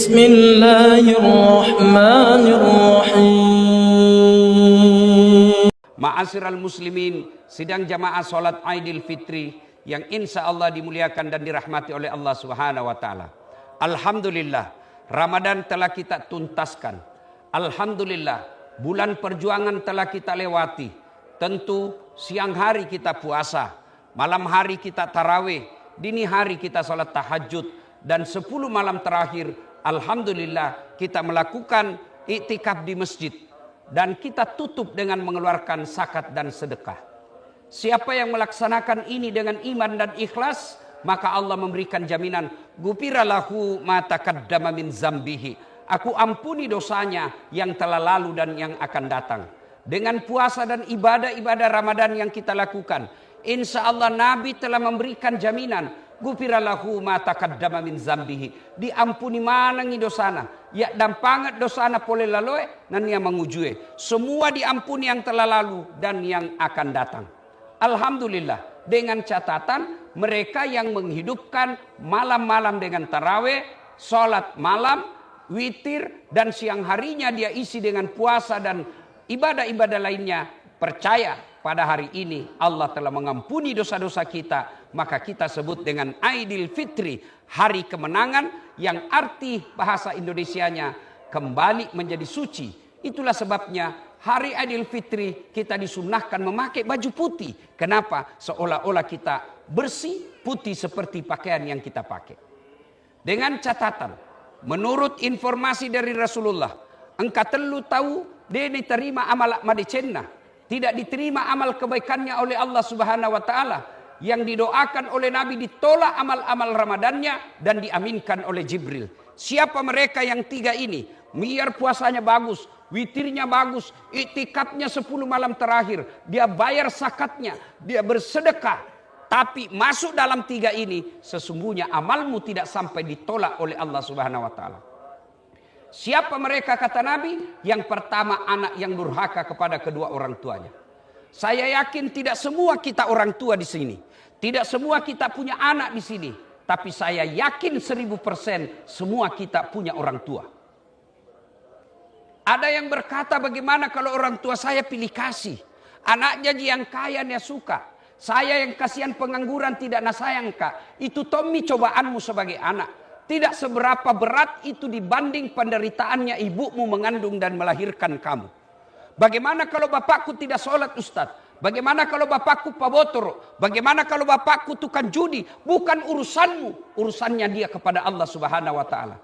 Bismillahirrahmanirrahim. Ma'asyiral muslimin, sidang jamaah salat Aidil Fitri yang insya Allah dimuliakan dan dirahmati oleh Allah Subhanahu wa taala. Alhamdulillah, Ramadan telah kita tuntaskan. Alhamdulillah, bulan perjuangan telah kita lewati. Tentu siang hari kita puasa, malam hari kita tarawih, dini hari kita salat tahajud, dan 10 malam terakhir alhamdulillah kita melakukan iktikaf di masjid. Dan kita tutup dengan mengeluarkan zakat dan sedekah. Siapa yang melaksanakan ini dengan iman dan ikhlas, maka Allah memberikan jaminan, Ghufira lahu ma taqaddama min zambihi. Aku ampuni dosanya yang telah lalu dan yang akan datang. Dengan puasa dan ibadah-ibadah Ramadan yang kita lakukan, insya Allah Nabi telah memberikan jaminan, Ghufira lahu ma taqaddama min zambihi. Diampuni manangi dosana, ya dampangat dosana pole laloe nan yang mengujue. Semua diampuni yang telah lalu dan yang akan datang. Alhamdulillah, dengan catatan mereka yang menghidupkan malam-malam dengan tarawih, sholat malam, witir, dan siang harinya dia isi dengan puasa dan ibadah-ibadah lainnya, percaya pada hari ini Allah telah mengampuni dosa-dosa kita. Maka kita sebut dengan Aidil Fitri, hari kemenangan, yang arti bahasa Indonesianya kembali menjadi suci. Itulah sebabnya hari Aidil Fitri kita disunahkan memakai baju putih. Kenapa? Seolah-olah kita bersih putih seperti pakaian yang kita pakai. Dengan catatan, menurut informasi dari Rasulullah, engkau telu tahu dia diterima amal madicenna, tidak diterima amal kebaikannya oleh Allah Subhanahu wa taala. Yang didoakan oleh Nabi ditolak amal-amal Ramadannya dan diaminkan oleh Jibril. Siapa mereka yang tiga ini? Biar puasanya bagus, witirnya bagus, iktikafnya 10 malam terakhir, dia bayar zakatnya, dia bersedekah, tapi masuk dalam tiga ini, sesungguhnya amalmu tidak sampai ditolak oleh Allah Subhanahu wa taala. Siapa mereka kata Nabi? Yang pertama, anak yang durhaka kepada kedua orang tuanya. Saya yakin tidak semua kita orang tua di sini. Tidak semua kita punya anak di sini. Tapi saya yakin 1000% semua kita punya orang tua. Ada yang berkata, bagaimana kalau orang tua saya pilih kasih? Anaknya yang kaya dia suka. Saya yang kasihan pengangguran tidak nasayang kak. Itu Tommy cobaanmu sebagai anak. Tidak seberapa berat itu dibanding penderitaannya ibumu mengandung dan melahirkan kamu. Bagaimana kalau bapakku tidak sholat Ustadz? Bagaimana kalau bapakku pabotoro? Bagaimana kalau bapakku tukang judi? Bukan urusanmu, urusannya dia kepada Allah Subhanahu wa taala.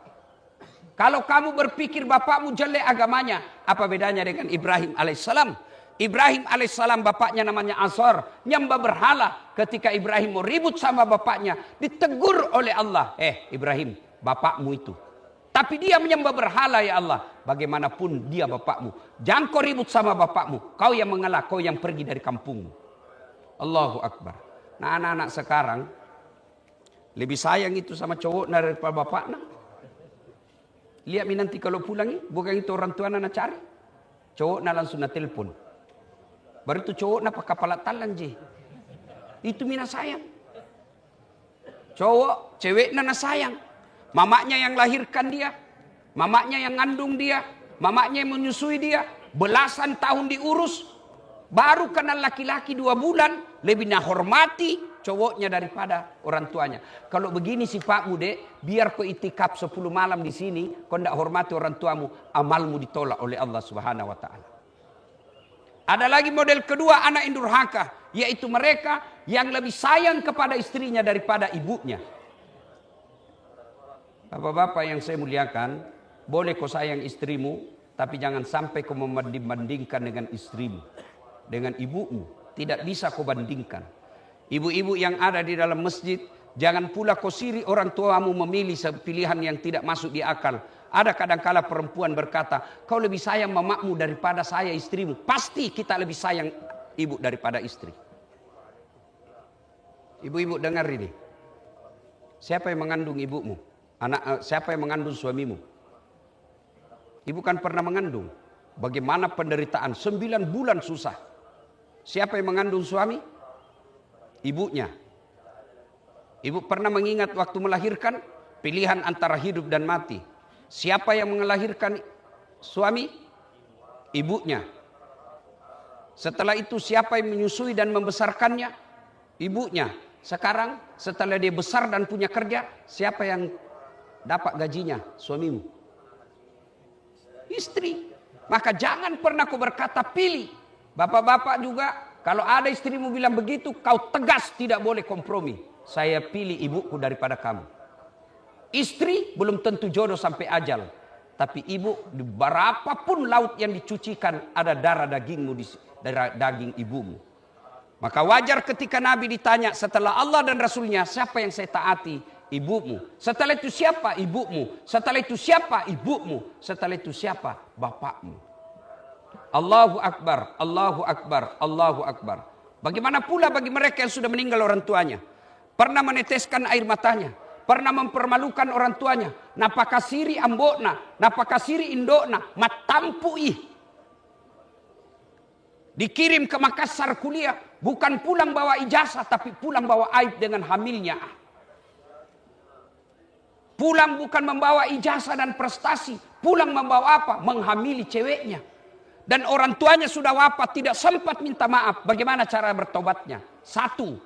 Kalau kamu berpikir bapakmu jelek agamanya, apa bedanya dengan Ibrahim alaihissalam? Ibrahim alaihissalam bapaknya namanya Azar, nyembah berhala. Ketika Ibrahim mau ribut sama bapaknya, ditegur oleh Allah. Ibrahim, bapakmu itu. Tapi dia menyembah berhala ya Allah. Bagaimanapun dia bapakmu. Jangan kau ribut sama bapakmu. Kau yang mengalah, kau yang pergi dari kampungmu. Allahu Akbar. Nah anak-anak sekarang lebih sayang itu sama cowok daripada bapaknya. Lihat nanti kalau pulang, bukan itu orang tua anak cari. Cowok langsung telepon. Baru itu cowok pakai kepala talan je. Itu mina sayang. Cowok, cewek nana sayang. Mamaknya yang lahirkan dia, mamaknya yang ngandung dia, mamaknya yang menyusui dia, belasan tahun diurus, baru kenal laki-laki 2 bulan, lebih hormati cowoknya daripada orang tuanya. Kalau begini sifatmu dek, biar kau itikaf 10 malam di sini, kau tidak hormati orang tuamu, amalmu ditolak oleh Allah Subhanahu wa taala. Ada lagi model kedua anak yang durhaka, yaitu mereka yang lebih sayang kepada istrinya daripada ibunya. Bapak-bapak yang saya muliakan, boleh kau sayang istrimu, tapi jangan sampai kau membandingkan dengan istrimu, dengan ibumu. Tidak bisa kau bandingkan. Ibu-ibu yang ada di dalam masjid, jangan pula kau siri orang tuamu memilih pilihan yang tidak masuk di akal. Ada kadangkala perempuan berkata, kau lebih sayang mamamu daripada saya istrimu. Pasti kita lebih sayang ibu daripada istri. Ibu-ibu dengar ini. Siapa yang mengandung ibumu? Siapa yang mengandung suamimu? Ibu kan pernah mengandung. Bagaimana penderitaan 9 bulan susah. Siapa yang mengandung suami? Ibunya. Ibu pernah mengingat waktu melahirkan pilihan antara hidup dan mati. Siapa yang melahirkan suami? Ibunya. Setelah itu siapa yang menyusui dan membesarkannya? Ibunya. Sekarang setelah dia besar dan punya kerja, siapa yang dapat gajinya? Suamimu. Istri. Maka jangan pernah kau berkata pilih. Bapak-bapak juga, kalau ada istrimu bilang begitu, kau tegas, tidak boleh kompromi. Saya pilih ibuku daripada kamu. Istri belum tentu jodoh sampai ajal. Tapi ibu, di berapapun laut yang dicucikan, ada darah dagingmu, darah daging ibumu. Maka wajar ketika Nabi ditanya setelah Allah dan Rasulnya, siapa yang saya taati? Ibumu. Setelah itu siapa? Ibumu. Setelah itu siapa? Ibumu. Setelah itu siapa? Bapakmu. Allahu Akbar, Allahu Akbar, Allahu Akbar. Bagaimana pula bagi mereka yang sudah meninggal orang tuanya? Pernah meneteskan air matanya, pernah mempermalukan orang tuanya. Napakasiri ambokna, napakasiri indokna, matampui. Dikirim ke Makassar kuliah, bukan pulang bawa ijazah, tapi pulang bawa aib dengan hamilnya. Pulang bukan membawa ijazah dan prestasi, pulang membawa apa? Menghamili ceweknya. Dan orang tuanya sudah wafat, tidak sempat minta maaf. Bagaimana cara bertobatnya? Satu,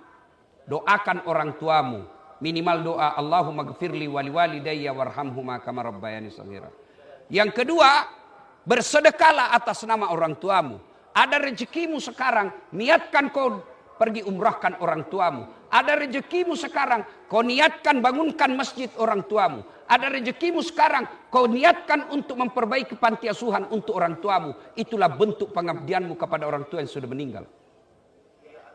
doakan orang tuamu. Minimal doa, Allahumma gfirli wali walidayya warhamhuma kama rabbayani shaghira. Yang kedua, bersedekahlah atas nama orang tuamu. Ada rezekimu sekarang, niatkan kau pergi umrahkan orang tuamu. Ada rezekimu sekarang, kau niatkan bangunkan masjid orang tuamu. Ada rezekimu sekarang, kau niatkan untuk memperbaiki panti asuhan untuk orang tuamu. Itulah bentuk pengabdianmu kepada orang tua yang sudah meninggal.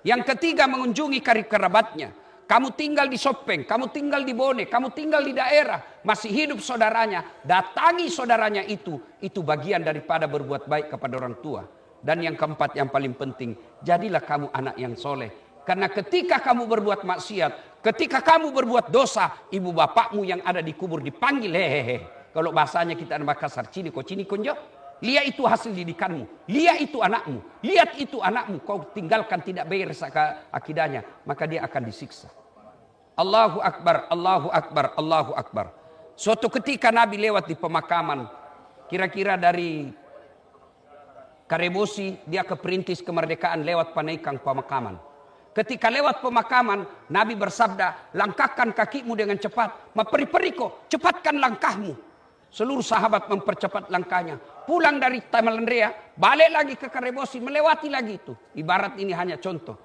Yang ketiga, mengunjungi karib kerabatnya. Kamu tinggal di Sopeng, kamu tinggal di Bone, kamu tinggal di daerah, masih hidup saudaranya, datangi saudaranya itu bagian daripada berbuat baik kepada orang tua. Dan yang keempat, yang paling penting, jadilah kamu anak yang soleh. Karena ketika kamu berbuat maksiat, ketika kamu berbuat dosa, ibu bapakmu yang ada di kubur dipanggil, hehehe. Kalau bahasanya kita ada Makassar, cini konjo. Lihat itu hasil didikanmu, lihat itu anakmu, lihat itu anakmu. Kau tinggalkan tidak beres akidahnya, maka dia akan disiksa. Allahu Akbar, Allahu Akbar, Allahu Akbar. Suatu ketika Nabi lewat di pemakaman, kira-kira dari Karebosi dia ke Perintis Kemerdekaan lewat Panaikang pemakaman. Ketika lewat pemakaman, Nabi bersabda, langkahkan kakimu dengan cepat. Maperi-periko, cepatkan langkahmu. Seluruh sahabat mempercepat langkahnya. Pulang dari Tamalendrea, balik lagi ke Karebosi, melewati lagi itu. Ibarat ini hanya contoh.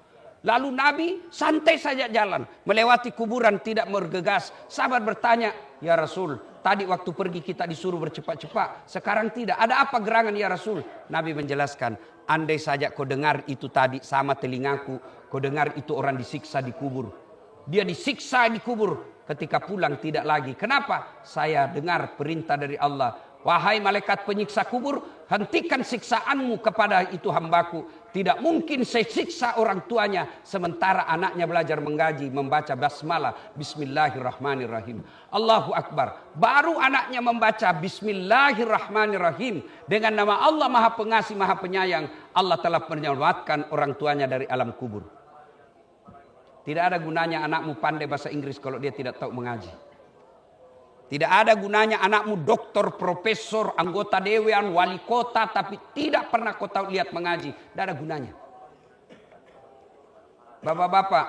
Lalu Nabi santai saja jalan, melewati kuburan tidak bergegas. Sahabat bertanya, ya Rasul, tadi waktu pergi kita disuruh bercepat-cepat, sekarang tidak. Ada apa gerangan ya Rasul? Nabi menjelaskan, andai saja kau dengar itu tadi sama telingaku, kau dengar itu orang disiksa di kubur. Dia disiksa di kubur, ketika pulang tidak lagi. Kenapa? Saya dengar perintah dari Allah. Wahai malaikat penyiksa kubur, hentikan siksaanmu kepada itu hambaku. Tidak mungkin saya siksa orang tuanya sementara anaknya belajar mengaji, membaca basmalah, bismillahirrahmanirrahim. Allahu Akbar. Baru anaknya membaca bismillahirrahmanirrahim. Dengan nama Allah Maha Pengasih, Maha Penyayang, Allah telah menyelamatkan orang tuanya dari alam kubur. Tidak ada gunanya anakmu pandai bahasa Inggris kalau dia tidak tahu mengaji. Tidak ada gunanya anakmu doktor, profesor, anggota dewan, wali kota, tapi tidak pernah kau tahu lihat mengaji. Tidak ada gunanya. Bapak-bapak,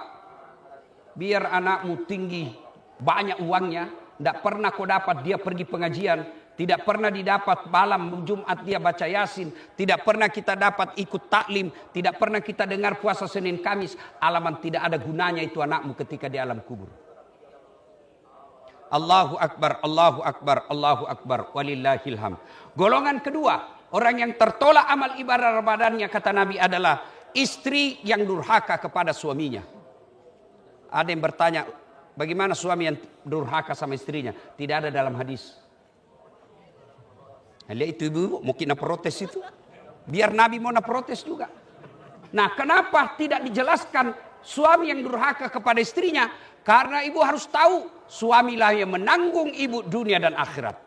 biar anakmu tinggi, banyak uangnya, tidak pernah kau dapat dia pergi pengajian, tidak pernah didapat malam Jumat dia baca Yasin, tidak pernah kita dapat ikut taklim, tidak pernah kita dengar puasa Senin Kamis. Alaman tidak ada gunanya itu anakmu ketika di alam kubur. Allahu Akbar, Allahu Akbar, Allahu Akbar, walillahilham. Golongan kedua, orang yang tertolak amal ibadah Ramadannya, kata Nabi, adalah istri yang durhaka kepada suaminya. Ada yang bertanya, bagaimana suami yang durhaka sama istrinya? Tidak ada dalam hadis. Lihat itu ibu, mungkin protes itu. Biar Nabi mau protes juga. Nah, kenapa tidak dijelaskan suami yang durhaka kepada istrinya? Karena ibu harus tahu, suamilah yang menanggung ibu dunia dan akhirat.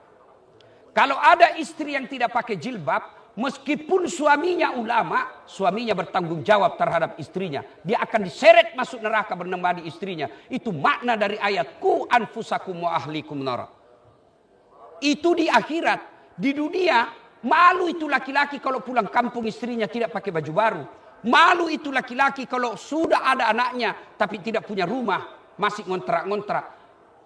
Kalau ada istri yang tidak pakai jilbab, meskipun suaminya ulama, suaminya bertanggung jawab terhadap istrinya. Dia akan diseret masuk neraka menemani istrinya. Itu makna dari ayat ku anfusakum wa ahlikum nar. Itu di akhirat. Di dunia, malu itu laki-laki kalau pulang kampung istrinya tidak pakai baju baru. Malu itu laki-laki kalau sudah ada anaknya tapi tidak punya rumah, masih ngontrak-ngontrak.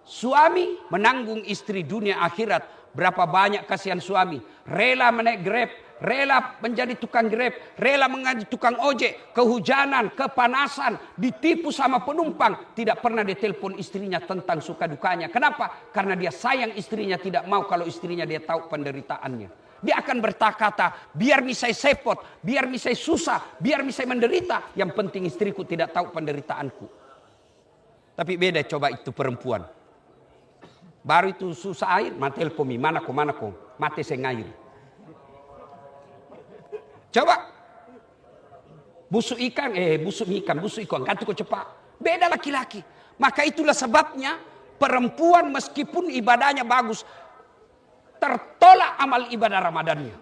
Suami menanggung istri dunia akhirat. Berapa banyak kasihan suami. Rela menaik Grab, rela menjadi tukang Grab, rela menjadi tukang ojek, kehujanan, kepanasan, ditipu sama penumpang. Tidak pernah dia telepon istrinya tentang suka dukanya. Kenapa? Karena dia sayang istrinya, tidak mau kalau istrinya dia tahu penderitaannya. Dia akan berkata-kata, biar misai sepot, biar misai susah, biar misai menderita. Yang penting istriku tidak tahu penderitaanku. Tapi beda coba itu perempuan. Baru itu susah air, mati telpomi, mana ko, mati saya ngair. Coba. Busuk ikan, ganti ko cepat. Beda laki-laki. Maka itulah sebabnya perempuan meskipun ibadahnya bagus, tertolak amal ibadah Ramadannya.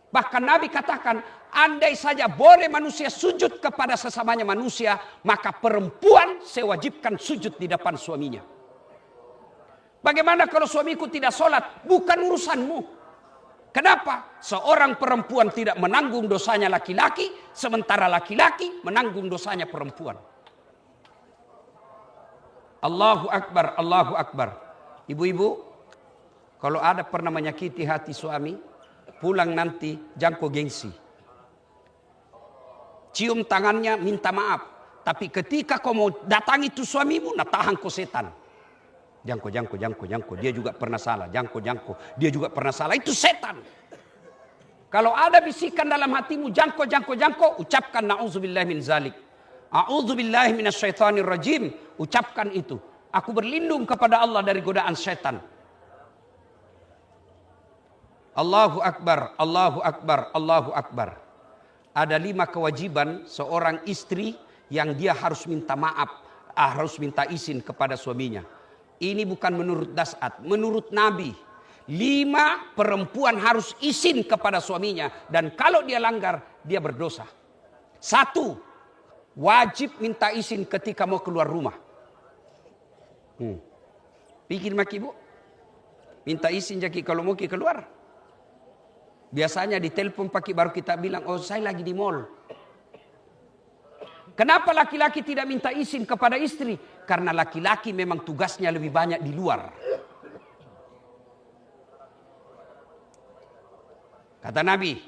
Bahkan Nabi katakan, andai saja boleh manusia sujud kepada sesamanya manusia, maka perempuan sewajibkan sujud di depan suaminya. Bagaimana kalau suamiku tidak sholat? Bukan urusanmu. Kenapa? Seorang perempuan tidak menanggung dosanya laki-laki, sementara laki-laki menanggung dosanya perempuan. Allahu Akbar, Allahu Akbar. Ibu-ibu, kalau ada pernah menyakiti hati suami, pulang nanti jangko gengsi. Cium tangannya, minta maaf. Tapi ketika kau mau datangi itu suamimu, nah tahan kau setan. Jangko. Dia juga pernah salah. Jangko. Dia juga pernah salah. Itu setan. Kalau ada bisikan dalam hatimu, jangko. Ucapkan na'udzubillahi min zalik. A'udzubillahi minasyaitonir rajim. Ucapkan itu. Aku berlindung kepada Allah dari godaan setan. Allahu Akbar, Allahu Akbar, Allahu Akbar. Ada 5 kewajiban seorang istri yang dia harus minta maaf. Harus minta izin kepada suaminya. Ini bukan menurut Das'at, menurut Nabi. 5 perempuan harus izin kepada suaminya. Dan kalau dia langgar, dia berdosa. 1, wajib minta izin ketika mau keluar rumah. Pikir maki bu, minta izin jadi kalau mau keluar. Biasanya ditelepon pagi baru kita bilang, oh saya lagi di mall. Kenapa laki-laki tidak minta izin kepada istri? Karena laki-laki memang tugasnya lebih banyak di luar. Kata Nabi,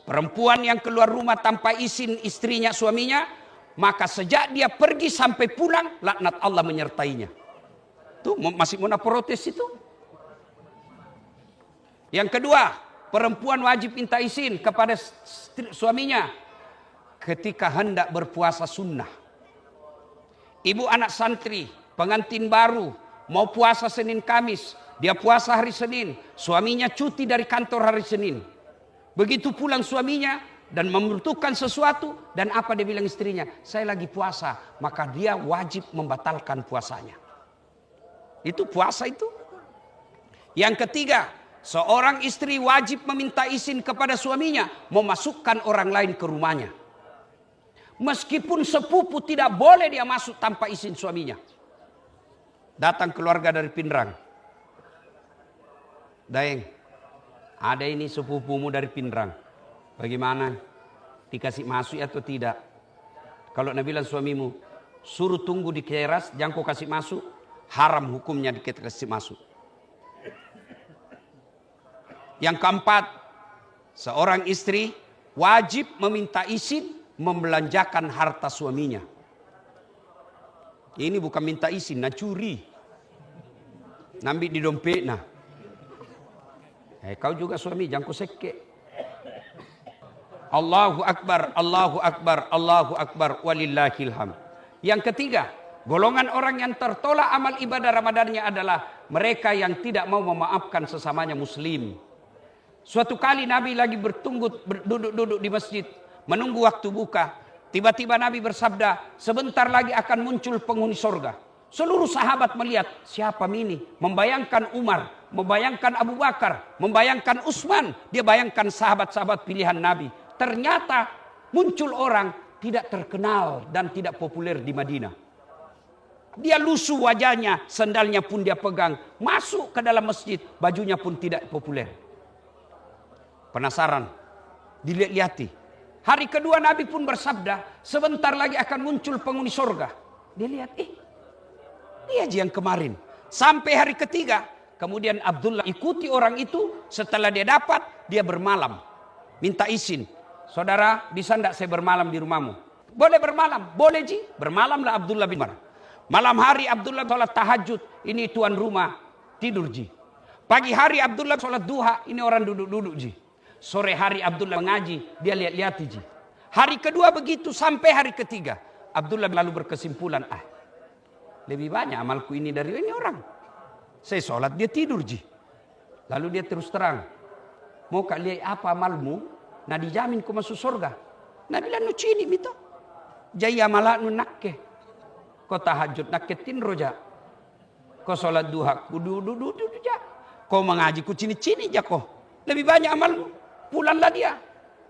perempuan yang keluar rumah tanpa izin istrinya, suaminya, maka sejak dia pergi sampai pulang, laknat Allah menyertainya. Tuh masih mau protes itu. Yang kedua, perempuan wajib minta izin kepada suaminya ketika hendak berpuasa sunnah. Ibu anak santri, pengantin baru, mau puasa Senin Kamis. Dia puasa hari Senin. Suaminya cuti dari kantor hari Senin. Begitu pulang suaminya dan membutuhkan sesuatu. Dan apa dia bilang istrinya? Saya lagi puasa. Maka dia wajib membatalkan puasanya. Itu puasa itu. Yang ketiga, seorang istri wajib meminta izin kepada suaminya memasukkan orang lain ke rumahnya. Meskipun sepupu tidak boleh dia masuk tanpa izin suaminya. Datang keluarga dari Pindrang. Daeng, ada ini sepupumu dari Pindrang. Bagaimana? Dikasih masuk atau tidak? Kalau Nabi bilang suamimu, suruh tunggu di teras, jangan kau kasih masuk. Haram hukumnya dikasih masuk. Yang keempat, seorang istri wajib meminta izin membelanjakan harta suaminya. Ini bukan minta izin, nah curi. Nambil di dompet nah. Kau juga suami, jangan kau seke. Allahu Akbar, Allahu Akbar, Allahu Akbar, walillahil hamd. Yang ketiga, golongan orang yang tertolak amal ibadah Ramadannya adalah mereka yang tidak mau memaafkan sesamanya muslim. Suatu kali Nabi lagi duduk di masjid, menunggu waktu buka. Tiba-tiba Nabi bersabda, sebentar lagi akan muncul penghuni surga. Seluruh sahabat melihat, siapa ini? Membayangkan Umar, membayangkan Abu Bakar, membayangkan Utsman. Dia bayangkan sahabat-sahabat pilihan Nabi. Ternyata muncul orang tidak terkenal dan tidak populer di Madinah. Dia lusuh wajahnya, sandalnya pun dia pegang. Masuk ke dalam masjid, bajunya pun tidak populer. Penasaran, dilihat-lihati. Hari kedua Nabi pun bersabda, sebentar lagi akan muncul penghuni surga. Dia lihat, dia aja yang kemarin. Sampai hari ketiga, kemudian Abdullah ikuti orang itu. Setelah dia dapat, dia bermalam. Minta izin, saudara bisa enggak saya bermalam di rumahmu? Boleh bermalam, boleh ji. Bermalamlah Abdullah bin Umar. Malam hari Abdullah sholat tahajud, ini tuan rumah tidur ji. Pagi hari Abdullah sholat duha, ini orang duduk-duduk ji. Sore hari Abdullah mengaji, dia lihat-lihat ji. Hari kedua begitu sampai hari ketiga. Abdullah lalu berkesimpulan, lebih banyak amalku ini dari ini orang. Saya sholat, dia tidur ji. Lalu dia terus terang, mau kak lihat apa amalmu? Nah dijamin kau masuk surga. Nah bilang nu cini mito. Jaya malah nu nakke. Kau tahajud naketin roja. Kau sholat duha duduk ja. Kau mengaji ku cini-cini ja kau. Lebih banyak amalmu. Pulanglah dia.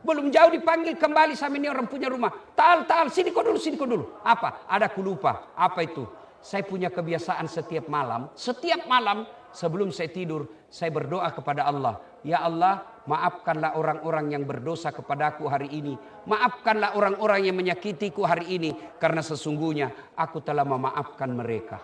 Belum jauh dipanggil kembali sama ini orang punya rumah. Tal, sini kau dulu. Apa? Ada ku lupa. Apa itu? Saya punya kebiasaan setiap malam sebelum saya tidur, saya berdoa kepada Allah. Ya Allah, maafkanlah orang-orang yang berdosa kepadaku hari ini. Maafkanlah orang-orang yang menyakitiku hari ini. Karena sesungguhnya aku telah memaafkan mereka.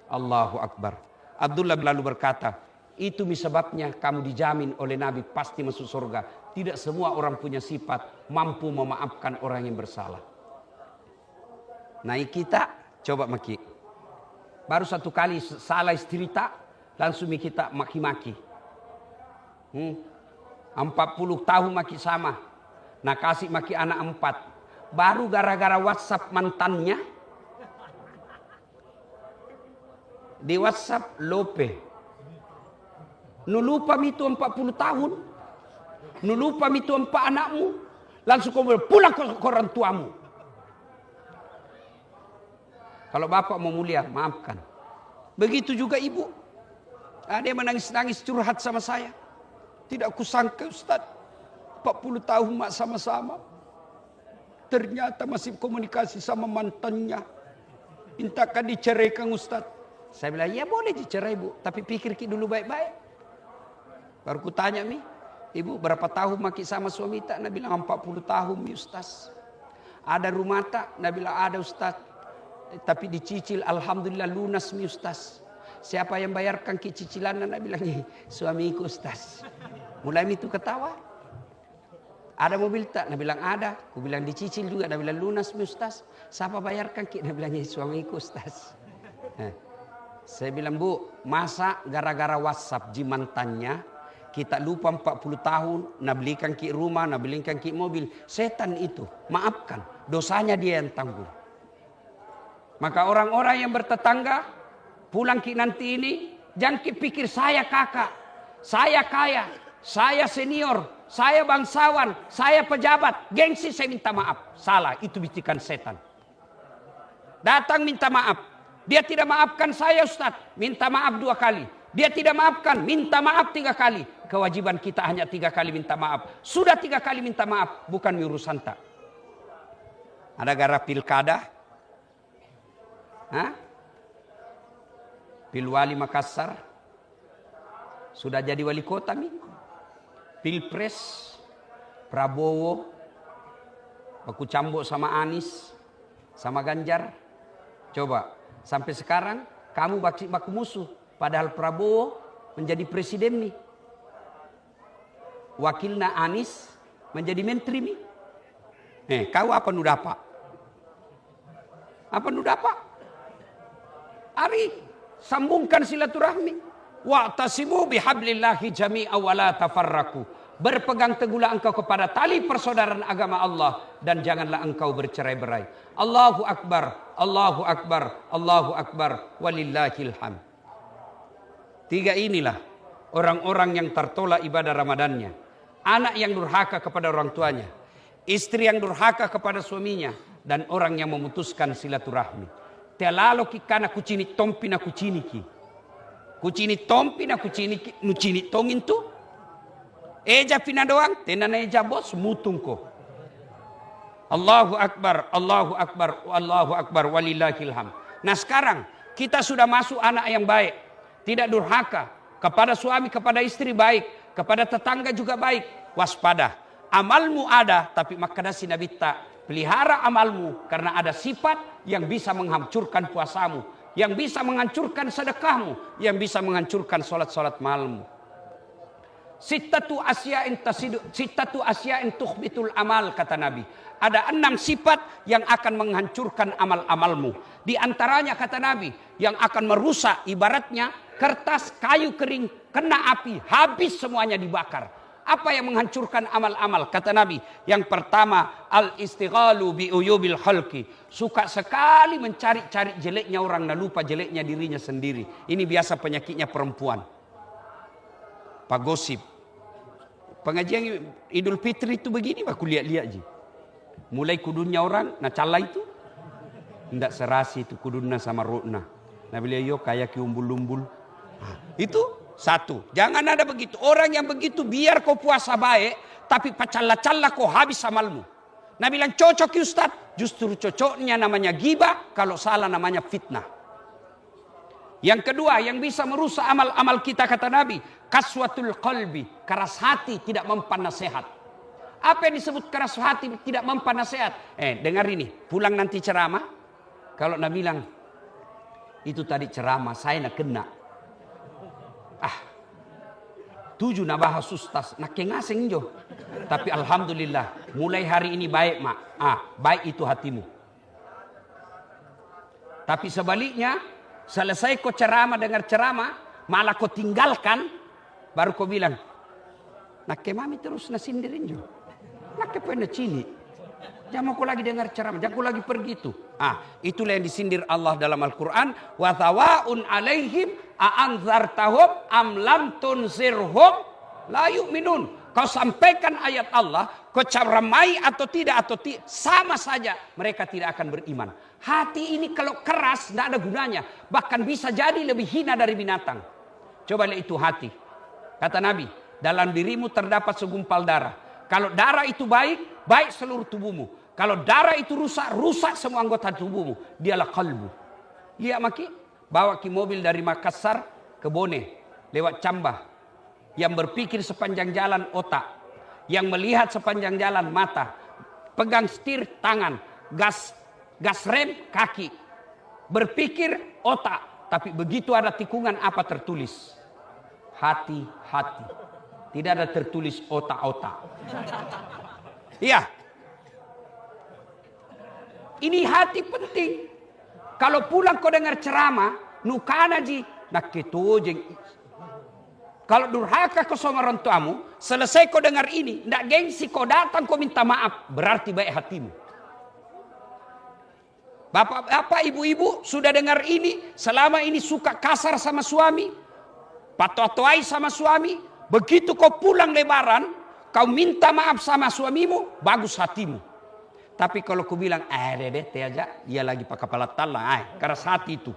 Allahu Akbar. Abdullah lalu berkata, itu sebabnya kamu dijamin oleh Nabi pasti masuk surga. Tidak semua orang punya sifat mampu memaafkan orang yang bersalah. Nah kita coba maki. Baru satu kali salah istri tak, langsung kita maki-maki. 40 tahun maki sama. Nah kasih maki anak 4. Baru gara-gara WhatsApp mantannya. Di WhatsApp lope. Nulupa itu 40 tahun. Nulupa itu 4 anakmu. Langsung kau pulang ke orang tuamu. Kalau bapak mau mulia, maafkan. Begitu juga ibu. Ada yang menangis-nangis curhat sama saya. Tidak kusangka Ustaz. 40 tahun mak sama-sama. Ternyata masih komunikasi sama mantannya. Mintakan diceraikan Ustaz. Saya bilang, ya boleh dicerai bu. Tapi pikir dulu baik-baik. Baru kutanya ibu berapa tahun maki sama suami tak? Nah bilang 40 tahun mi Ustaz. Ada rumah tak? Nah bilang ada Ustaz. Tapi dicicil alhamdulillah lunas mi Ustaz. Siapa yang bayarkan cicilan? Nah bilang suamiku Ustaz. Mulai itu ketawa. Ada mobil tak? Nah bilang ada. Aku bilang dicicil juga. Nah bilang lunas mi Ustaz. Siapa bayarkan? Nah bilang suamiku Ustaz. Nah, saya bilang bu, masa gara-gara WhatsApp jimantannya kita lupa 40 tahun, nak belikan ki rumah, nak belikan ki mobil. Setan itu, maafkan. Dosanya dia yang tanggung. Maka orang-orang yang bertetangga, pulang ki nanti ini, jangan ki pikir saya kakak, saya kaya, saya senior, saya bangsawan, saya pejabat. Gengsi saya minta maaf. Salah, itu bisikan setan. Datang minta maaf. Dia tidak maafkan saya Ustaz, minta maaf 2 kali. Dia tidak maafkan, minta maaf 3 kali. Kewajiban kita hanya 3 kali minta maaf. Sudah 3 kali minta maaf, bukan urusan tak. Ada gara pilkada. Pilwali Makassar. Sudah jadi wali kota mi. Pilpres. Prabowo. Baku cambuk sama Anies. Sama Ganjar. Coba. Sampai sekarang kamu baku musuh. Padahal Prabowo menjadi presiden nih. Wakilna Anies menjadi menteri nih. Kau apa nu dapat? Apa nu dapat? Ari sambungkan silaturahmi. Wa'tasimu bihablillahi jami'a wa la tafarraqu. Berpegang teguhlah engkau kepada tali persaudaraan agama Allah dan janganlah engkau bercerai-berai. Allahu Akbar, Allahu Akbar, Allahu Akbar, walillahil hamd. 3 inilah orang-orang yang tertolak ibadah Ramadannya. Anak yang durhaka kepada orang tuanya, istri yang durhaka kepada suaminya, dan orang yang memutuskan silaturahmi. Tialalo ki kana kucini tompi na kucini ki. Kucini tompi na kucini ki, nucini tongin tu. Eja pina doang, tenan eja bos mutung ko. Allahu Akbar, Allahu Akbar, Allahu Akbar, walillahil hamd. Nah sekarang kita sudah masuk anak yang baik. Tidak durhaka. Kepada suami, kepada istri baik. Kepada tetangga juga baik. Waspada. Amalmu ada, tapi makadasi Nabi tak. Pelihara amalmu karena ada sifat yang bisa menghancurkan puasamu. Yang bisa menghancurkan sedekahmu. Yang bisa menghancurkan solat-solat malammu. Sittatu asya'in tukhbitul amal, kata Nabi. Ada 6 sifat yang akan menghancurkan amal-amalmu. Di antaranya kata Nabi, yang akan merusak ibaratnya kertas kayu kering kena api, habis semuanya dibakar. Apa yang menghancurkan amal-amal? Kata Nabi, yang pertama al-istighalu bi uyubil khalqi. Suka sekali mencari-cari jeleknya orang dan lupa jeleknya dirinya sendiri. Ini biasa penyakitnya perempuan. Pak gosip. Pengajian Idul Fitri itu begini, aku lihat-lihat je. Mulai kudunnya orang, nah cala itu. Tidak serasi itu kudunnya sama rukna. Nah beliau kayak kiumbul-umbul. Nah, itu satu. Jangan ada begitu. Orang yang begitu biar kau puasa baik, tapi pacalla-calla kau habis amalmu. Nah bilang cocok ya Ustaz. Justru cocoknya namanya ghibah, kalau salah namanya fitnah. Yang kedua, yang bisa merusak amal-amal kita kata Nabi, kaswatul qalbi, keras hati tidak mempan nasihat. Apa yang disebut keras hati tidak mempan nasihat? Dengar ini, pulang nanti ceramah, kalau Nabi bilang, itu tadi ceramah, saya nak kena. 7 nak bahas sustas, nak kengaseng jo. Tapi alhamdulillah, mulai hari ini baik mak. Baik itu hatimu. Tapi sebaliknya, selesai kau ceramah dengar ceramah, malah kau tinggalkan, baru kau bilang, nak kemami terus nasindirin jo. Nak kepena cini. Jangan kau lagi dengar ceramah, jangan kau lagi pergi itu. Itulah yang disindir Allah dalam Al-Quran. Wa thawaun alaihim a'anzartahum am lam tunzirhum la yu'minun. Kau sampaikan ayat Allah, kau ceramai atau tidak sama saja mereka tidak akan beriman. Hati ini kalau keras tidak ada gunanya, bahkan bisa jadi lebih hina dari binatang. Coba lihat itu hati. Kata Nabi, dalam dirimu terdapat segumpal darah. Kalau darah itu baik, baik seluruh tubuhmu. Kalau darah itu rusak, rusak semua anggota tubuhmu. Dialah kalbu. Lihat maki, bawa ki mobil dari Makassar ke Bone, lewat Cambah. Yang berpikir sepanjang jalan otak. Yang melihat sepanjang jalan mata. Pegang setir tangan. Gas rem kaki. Berpikir otak. Tapi begitu ada tikungan apa tertulis? Hati-hati. Tidak ada tertulis otak-otak. Iya. Ini hati penting. Kalau pulang kau dengar ceramah, nukana ji, nak ketojeng. Kalau durhaka kau sama orang tuamu, selesai kau dengar ini, ndak gengsi kau datang kau minta maaf, berarti baik hatimu. Bapak-bapak, ibu-ibu sudah dengar ini, selama ini suka kasar sama suami, patotoai sama suami, begitu kau pulang lebaran, kau minta maaf sama suamimu, bagus hatimu. Tapi kalau kau bilang, deh aja, dia lagi pakai kepala talang, keras hati itu.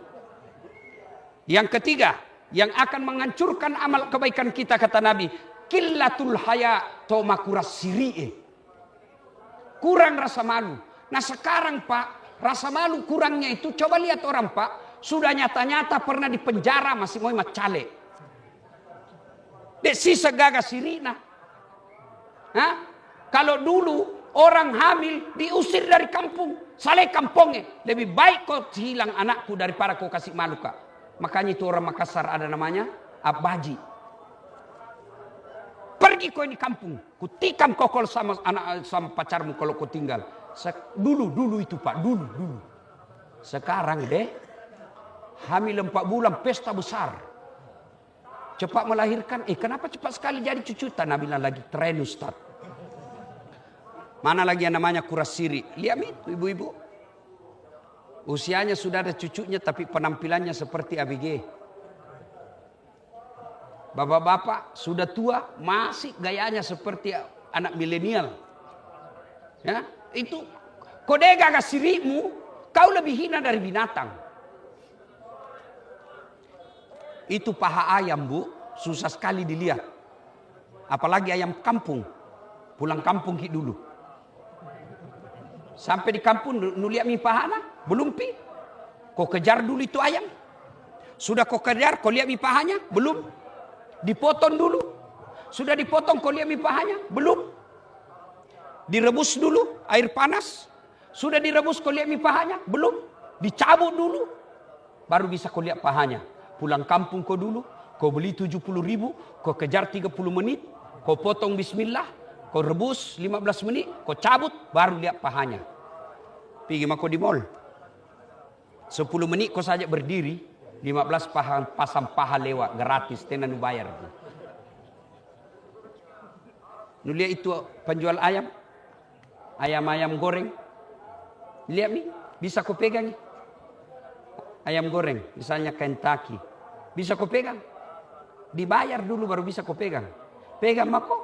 Yang ketiga, yang akan menghancurkan amal kebaikan kita kata Nabi, qillatul haya tomakuras siri'e. Kurang rasa malu. Nah sekarang Pak, rasa malu kurangnya itu, coba lihat orang Pak, sudah nyata-nyata pernah di penjara masih mau macale. Dek sisa gagas sirina. Kalau dulu orang hamil diusir dari kampung, saleh kampungnya. Lebih baik kau hilang anakku daripada kau kasih malu Kak. Makanya itu orang Makassar ada namanya Abaji. Pergi kau ini kampung, kutikam kau kalau sama anak sama pacarmu kalau kau tinggal. Dulu itu Pak, dulu. Sekarang deh hamil 4 bulan pesta besar. Cepat melahirkan. Kenapa cepat sekali jadi cucutan? Nabi bilang lagi tren Ustaz. Mana lagi yang namanya kuras siri? Lihat itu ibu-ibu. Usianya sudah ada cucunya tapi penampilannya seperti ABG. Bapak-bapak sudah tua masih gayanya seperti anak milenial. Ya, itu kode gagas sirimu, kau lebih hina dari binatang. Itu paha ayam Bu, susah sekali dilihat. Apalagi ayam kampung. Pulang kampung dulu. Sampai di kampung nuliak mi pahana, belum pi. Kau kejar dulu itu ayam. Sudah kau kejar, kau lihat pahanya? Belum. Dipotong dulu. Sudah dipotong, kau lihat pahanya? Belum. Direbus dulu, air panas. Sudah direbus, kau lihat pahanya? Belum. Dicabut dulu. Baru bisa kau lihat pahanya. Pulang kampung kau dulu. Kau beli 70.000. Kau kejar 30 menit. Kau potong bismillah. Kau rebus 15 menit. Kau cabut, baru lihat pahanya. Pergi kau di mall. 10 menit kau saja berdiri. 15 pasang paha lewat. Gratis, tenan bayar. Nu lihat itu penjual ayam. Ayam-ayam goreng. Lihat nih, bisa kau pegang. Ayam goreng, misalnya Kentucky. Bisa kau pegang. Dibayar dulu baru bisa kau pegang. Pegang mako,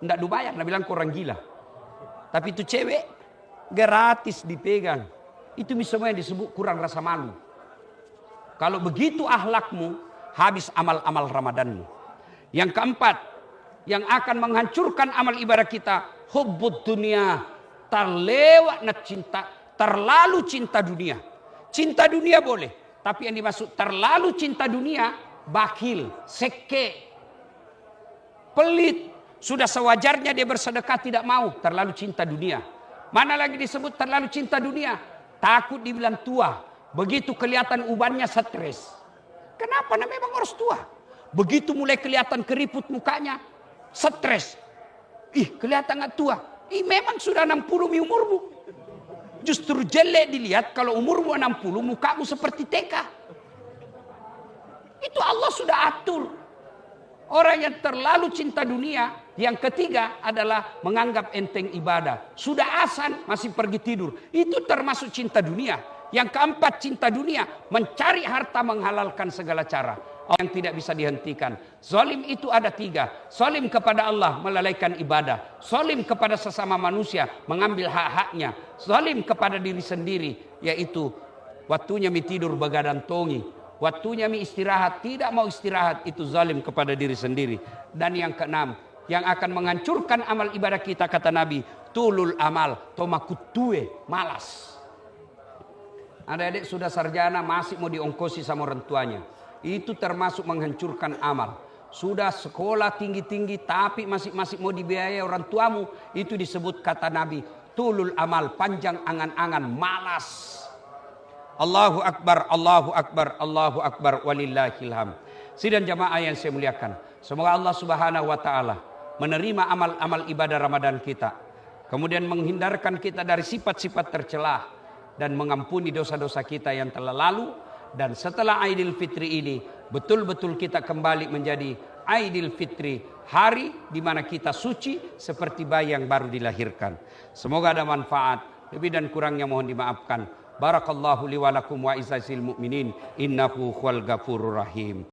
enggak dibayar, nak bilang korang gila. Tapi itu cewek, gratis dipegang. Itu semua yang disebut kurang rasa malu. Kalau begitu akhlakmu, habis amal-amal Ramadanmu. Yang keempat, yang akan menghancurkan amal ibadah kita, hubbud dunia, terlewat na cinta, terlalu cinta dunia. Cinta dunia boleh, tapi yang dimaksud terlalu cinta dunia, bakhil, seke, pelit. Sudah sewajarnya dia bersedekah tidak mau, terlalu cinta dunia. Mana lagi disebut terlalu cinta dunia? Takut dibilang tua. Begitu kelihatan ubannya stres. Kenapa? Nah, memang harus tua. Begitu mulai kelihatan keriput mukanya, stres. Ih, kelihatan gak tua. Ih, memang sudah 60 umurmu. Justru jelek dilihat kalau umurmu 60, mukamu seperti TK. Itu Allah sudah atur. Orang yang terlalu cinta dunia, yang ketiga adalah menganggap enteng ibadah. Sudah azan masih pergi tidur. Itu termasuk cinta dunia. Yang keempat cinta dunia, mencari harta menghalalkan segala cara. Yang tidak bisa dihentikan. Zalim itu ada 3. Zalim kepada Allah, melalaikan ibadah. Zalim kepada sesama manusia, mengambil hak-haknya. Zalim kepada diri sendiri, yaitu waktunya mi tidur begadang tongi. Waktunya mi istirahat, tidak mau istirahat, itu zalim kepada diri sendiri. Dan yang keenam, yang akan menghancurkan amal ibadah kita, kata Nabi, tulul amal, tomakutue, malas. Adik-adik sudah sarjana masih mau diongkosi sama orang tuanya. Itu termasuk menghancurkan amal. Sudah sekolah tinggi-tinggi tapi masih mau dibiayai orang tuamu. Itu disebut kata Nabi, tulul amal, panjang angan-angan, malas. Allahu Akbar, Allahu Akbar, Allahu Akbar, walillahilham. Sidang jamaah yang saya muliakan, semoga Allah Subhanahu wa Ta'ala menerima amal-amal ibadah Ramadan kita, kemudian menghindarkan kita dari sifat-sifat tercelah dan mengampuni dosa-dosa kita yang telah lalu. Dan setelah Aidil Fitri ini, betul-betul kita kembali menjadi Aidil Fitri, hari di mana kita suci seperti bayi yang baru dilahirkan. Semoga ada manfaat. Lebih dan kurangnya mohon dimaafkan. Barakallahu li wa lakum wa izazil mu'minin. Innahu huwal ghafurur rahim.